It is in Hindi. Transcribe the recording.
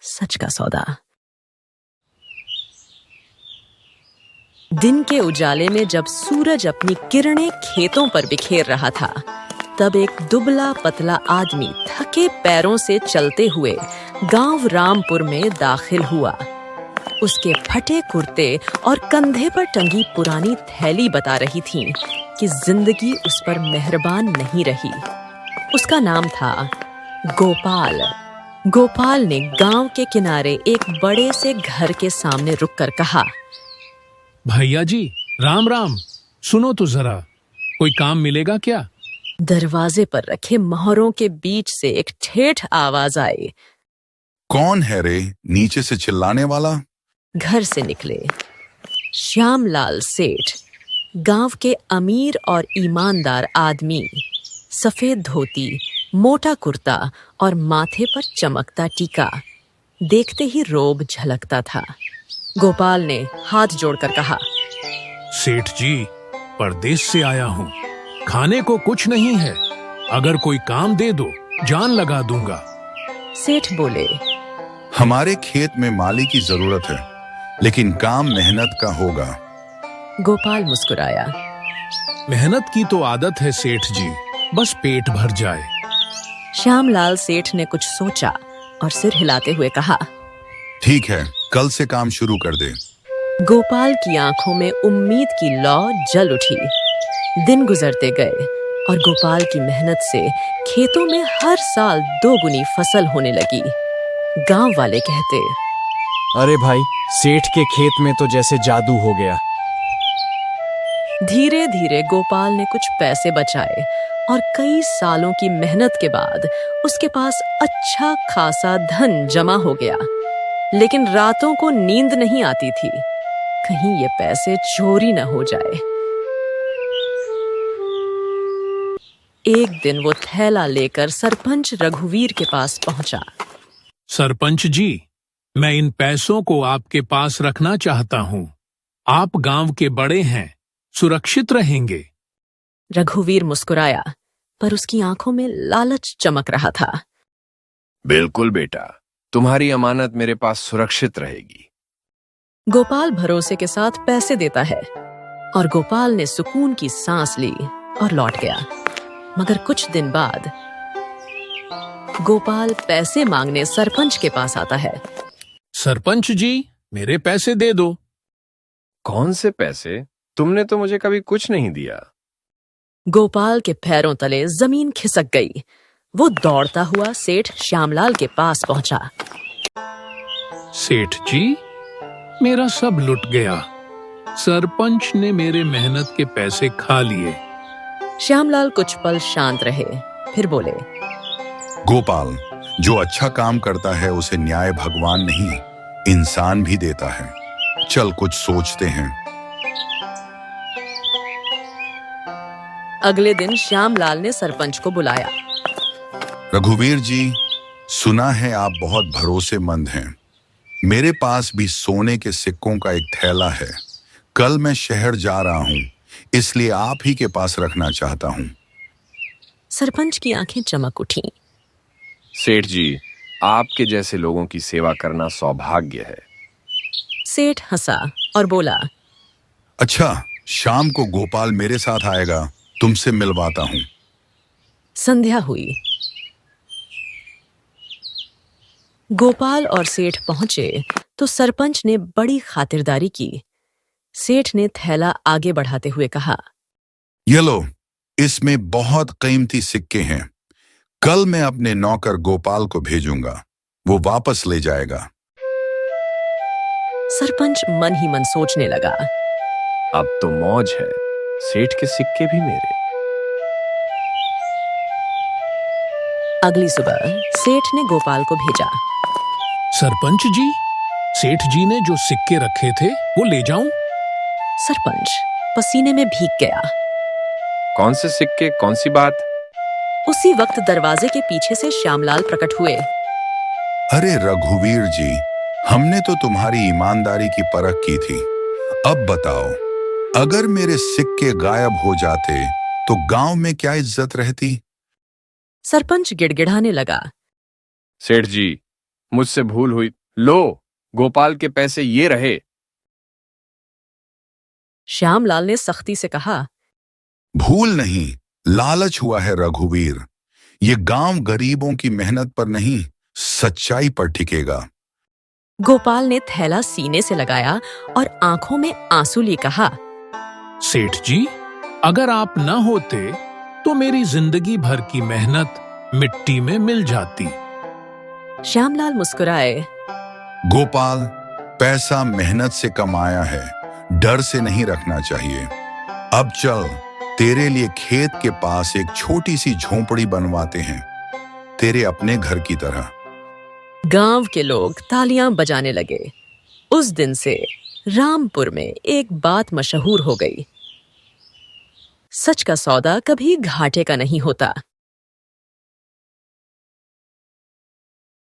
सच का सौदा। दिन के उजाले में जब सूरज अपनी किरणें खेतों पर बिखेर रहा था, तब एक दुबला पतला आदमी थके पैरों से चलते हुए गांव रामपुर में दाखिल हुआ। उसके फटे कुर्ते और कंधे पर टंगी पुरानी थैली बता रही थी कि जिंदगी उस पर मेहरबान नहीं रही। उसका नाम था गोपाल। गोपाल ने गांव के किनारे एक बड़े से घर के सामने रुककर कहा, भैया जी, राम राम। सुनो तो जरा, कोई काम मिलेगा क्या? दरवाजे पर रखे मोहरों के बीच से एक ठेठ आवाज आई। कौन है रे नीचे से चिल्लाने वाला? घर से निकले श्यामलाल सेठ, गांव के अमीर और ईमानदार आदमी। सफेद धोती, मोटा कुर्ता और माथे पर चमकता टीका, देखते ही रोब झलकता था। गोपाल ने हाथ जोड़कर कहा, सेठ जी, परदेश से आया हूँ, खाने को कुछ नहीं है, अगर कोई काम दे दो जान लगा दूंगा। सेठ बोले, हमारे खेत में माली की जरूरत है, लेकिन काम मेहनत का होगा। गोपाल मुस्कुराया, मेहनत की तो आदत है सेठ जी, बस पेट भर जाए। श्यामलाल सेठ ने कुछ सोचा और सिर हिलाते हुए कहा, ठीक है, कल से काम शुरू कर दे। गोपाल की आंखों में उम्मीद की लौ जल उठी। दिन गुजरते गए और गोपाल की मेहनत से खेतों में हर साल 2 गुनी फसल होने लगी। गांव वाले कहते, अरे भाई, सेठ के खेत में तो जैसे जादू हो गया। धीरे धीरे गोपाल ने कुछ पैसे बचाए और कई सालों की मेहनत के बाद उसके पास अच्छा खासा धन जमा हो गया। लेकिन रातों को नींद नहीं आती थी, कहीं ये पैसे चोरी न हो जाए। एक दिन वो थैला लेकर सरपंच रघुवीर के पास पहुंचा। सरपंच जी, मैं इन पैसों को आपके पास रखना चाहता हूँ। आप गांव के बड़े हैं, सुरक्षित रहेंगे। रघुवीर मुस्कुराया, पर उसकी आंखों में लालच चमक रहा था। बिल्कुल बेटा, तुम्हारी अमानत मेरे पास सुरक्षित रहेगी। गोपाल भरोसे के साथ पैसे देता है और गोपाल ने सुकून की सांस ली और लौट गया। मगर कुछ दिन बाद गोपाल पैसे मांगने सरपंच के पास आता है। सरपंच जी, मेरे पैसे दे दो। कौन से पैसे? तुमने तो मुझे कभी कुछ नहीं दिया। गोपाल के पैरों तले जमीन खिसक गई। वो दौड़ता हुआ सेठ श्यामलाल के पास पहुंचा। सेठ जी, मेरा सब लुट गया। सरपंच ने मेरे मेहनत के पैसे खा लिए। श्यामलाल कुछ पल शांत रहे, फिर बोले, गोपाल, जो अच्छा काम करता है उसे न्याय भगवान नहीं, इंसान भी देता है। चल कुछ सोचते हैं। अगले दिन श्यामलाल ने सरपंच को बुलाया। रघुवीर जी, सुना है आप बहुत भरोसेमंद हैं। मेरे पास भी सोने के सिक्कों का एक थैला है। कल मैं शहर जा रहा हूं, इसलिए आप ही के पास रखना चाहता हूं। सरपंच की आंखें चमक उठीं। सेठ जी, आपके जैसे लोगों की सेवा करना सौभाग्य है। सेठ हंसा और बोला, अच्छा, शाम को गोपाल मेरे साथ आएगा, तुमसे मिलवाता हूं। संध्या हुई। गोपाल और सेठ पहुंचे तो सरपंच ने बड़ी खातिरदारी की। सेठ ने थैला आगे बढ़ाते हुए कहा, ये लो, इसमें बहुत कीमती सिक्के हैं। कल मैं अपने नौकर गोपाल को भेजूंगा, वो वापस ले जाएगा। सरपंच मन ही मन सोचने लगा, अब तो मौज है, सेठ के सिक्के भी मेरे। अगली सुबह सेठ ने गोपाल को भेजा। सरपंच जी, सेठ जी ने जो सिक्के रखे थे वो ले जाऊं? सरपंच पसीने में भीग गया। कौन से सिक्के, कौन सी बात? उसी वक्त दरवाजे के पीछे से श्यामलाल प्रकट हुए। अरे रघुवीर जी, हमने तो तुम्हारी ईमानदारी की परख की थी। अब बताओ, अगर मेरे सिक्के गायब हो जाते तो गांव में क्या इज्जत रहती? सरपंच गिड़गिड़ाने लगा। सेठ जी, मुझसे भूल हुई। लो, गोपाल के पैसे ये रहे। श्यामलाल ने सख्ती से कहा। भूल नहीं, लालच हुआ है रघुवीर। ये गांव गरीबों की मेहनत पर नहीं, सच्चाई पर टिकेगा। गोपाल ने थैला सीने से लगाया और आंखों में आंसू लिए कहा। सेठ जी, अगर आप न होते तो मेरी जिंदगी भर की मेहनत मिट्टी में मिल जाती। श्यामलाल मुस्कुराए। गोपाल, पैसा मेहनत से कमाया है, डर से नहीं रखना चाहिए। अब चल, तेरे लिए खेत के पास एक छोटी सी झोंपड़ी बनवाते हैं, तेरे अपने घर की तरह। गांव के लोग तालियां बजाने लगे। उस दिन से रामपुर में एक बात मशहूर हो गई। सच का सौदा कभी घाटे का नहीं होता।